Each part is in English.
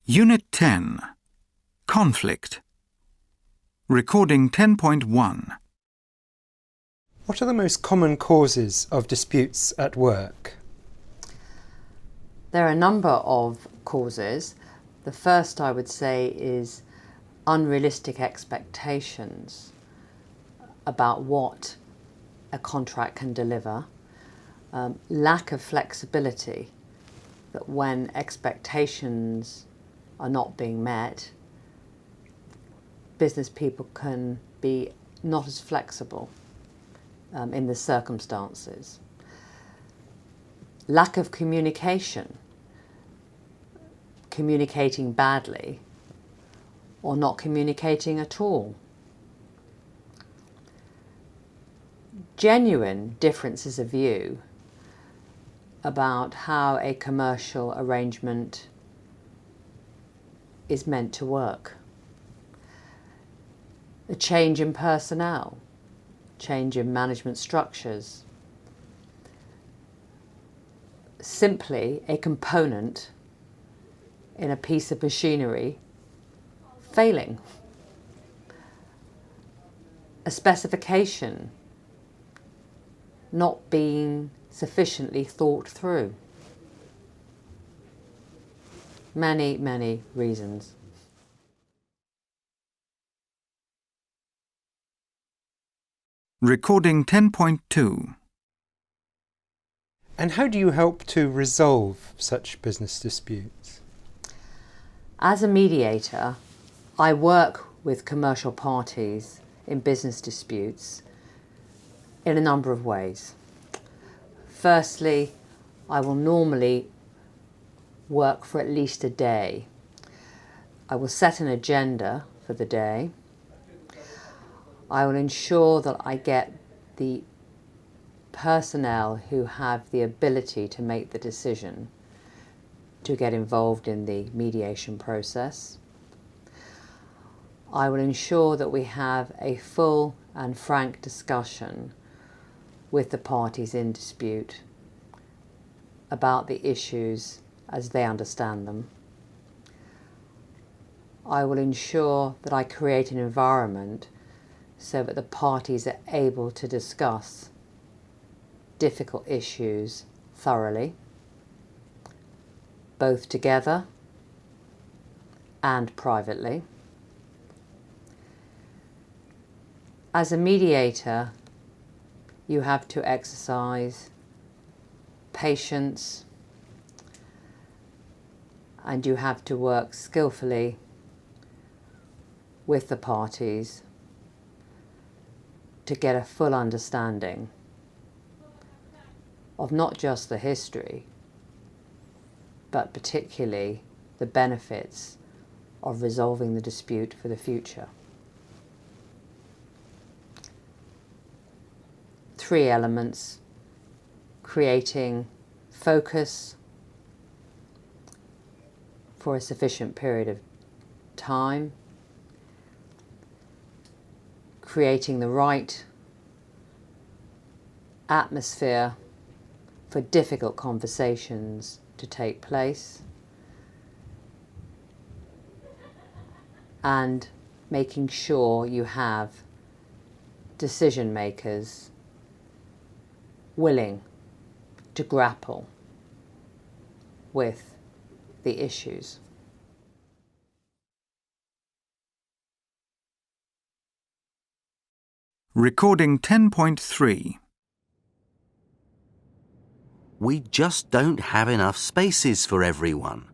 Unit 10. Conflict. Recording 10.1. What are the most common causes of disputes at work? There are a number of causes. The first, I would say, is unrealistic expectations about what a contract can deliver, lack of flexibility, that when expectations are not being met, business people can be not as flexible in the circumstances. Lack of communication, communicating badly or not communicating at all. Genuine differences of view about how a commercial arrangement is meant to work. A change in personnel, change in management structures. Simply a component in a piece of machinery failing. A specification not being sufficiently thought through. Many, many reasons. Recording 10.2. And how do you help to resolve such business disputes? As a mediator, I work with commercial parties in business disputes in a number of ways. Firstly, I will normally work for at least a day. I will set an agenda for the day. I will ensure that I get the personnel who have the ability to make the decision to get involved in the mediation process. I will ensure that we have a full and frank discussion with the parties in dispute about the issues as they understand them. I will ensure that I create an environment so that the parties are able to discuss difficult issues thoroughly, both together and privately. As a mediator, you have to exercise patience and you have to work skillfully with the parties to get a full understanding of not just the history, but particularly the benefits of resolving the dispute for the future. 3 elements: creating focus for a sufficient period of time, creating the right atmosphere for difficult conversations to take place, and making sure you have decision makers willing to grapple with the issues. Recording 10.3. We just don't have enough spaces for everyone.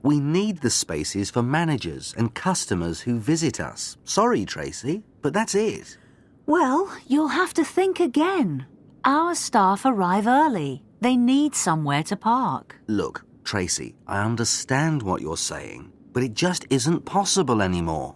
We need the spaces for managers and customers who visit us. Sorry, Tracy, but that's it. Well, you'll have to think again. Our staff arrive early. They need somewhere to park. Look, Tracy, I understand what you're saying, but it just isn't possible anymore.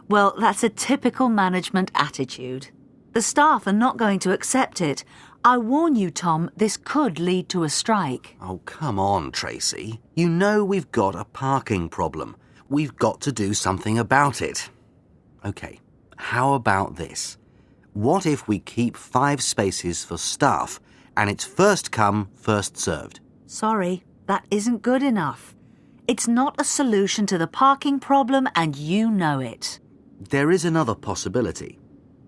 Well, that's a typical management attitude. The staff are not going to accept it. I warn you, Tom, this could lead to a strike. Oh, come on, Tracy. You know we've got a parking problem. We've got to do something about it. OK, how about this? What if we keep 5 spaces for staff and it's first come, first served? Sorry, that isn't good enough. It's not a solution to the parking problem, and you know it. There is another possibility.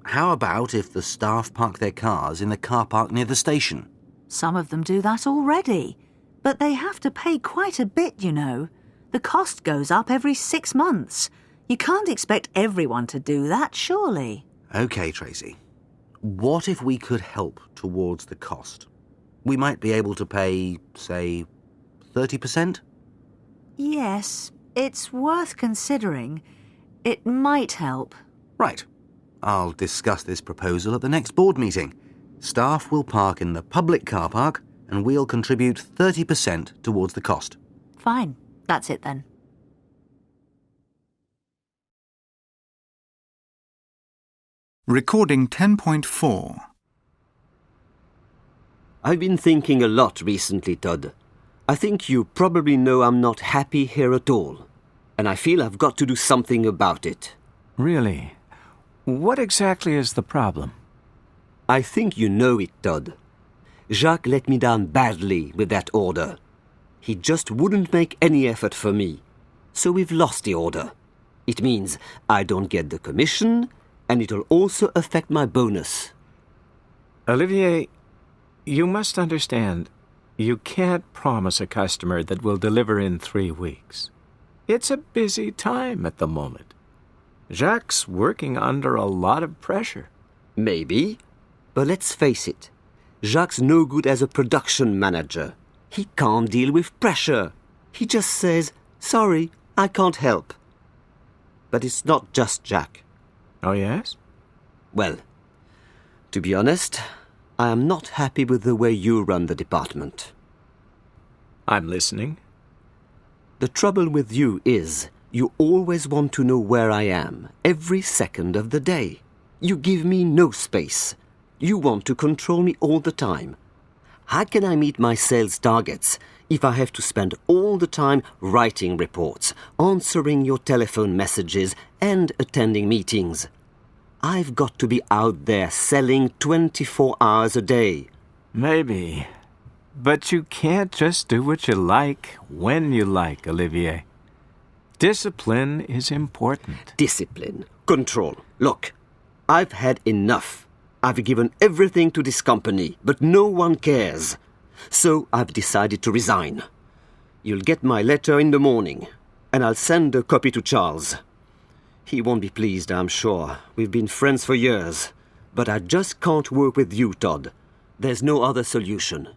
How about if the staff park their cars in the car park near the station? Some of them do that already, but they have to pay quite a bit, you know. The cost goes up every 6 months. You can't expect everyone to do that, surely. OK, Tracy. What if we could help towards the cost? We might be able to pay, say, 30%? Yes, it's worth considering. It might help. Right. I'll discuss this proposal at the next board meeting. Staff will park in the public car park and we'll contribute 30% towards the cost. Fine. That's it then. Recording 10.4. I've been thinking a lot recently, Todd. I think you probably know I'm not happy here at all, and I feel I've got to do something about it. Really? What exactly is the problem? I think you know it, Todd. Jacques let me down badly with that order. He just wouldn't make any effort for me. So we've lost the order. It means I don't get the commission, and it'll also affect my bonus. Olivier, you must understand, you can't promise a customer that will deliver in 3 weeks. It's a busy time at the moment. Jacques working under a lot of pressure. Maybe, but let's face it. Jacques' no good as a production manager. He can't deal with pressure. He just says, sorry, I can't help. But it's not just Jacques. Oh, yes? Well, to be honest, I am not happy with the way you run the department. I'm listening. The trouble with you is you always want to know where I am every second of the day. You give me no space. You want to control me all the time. How can I meet my sales targets if I have to spend all the time writing reports, answering your telephone messages, and attending meetings? I've got to be out there selling 24 hours a day. Maybe. But you can't just do what you like, when you like, Olivier. Discipline is important. Discipline. Control. Look, I've had enough. I've given everything to this company, but no one cares. So I've decided to resign. You'll get my letter in the morning, and I'll send a copy to Charles. He won't be pleased, I'm sure. We've been friends for years. But I just can't work with you, Todd. There's no other solution.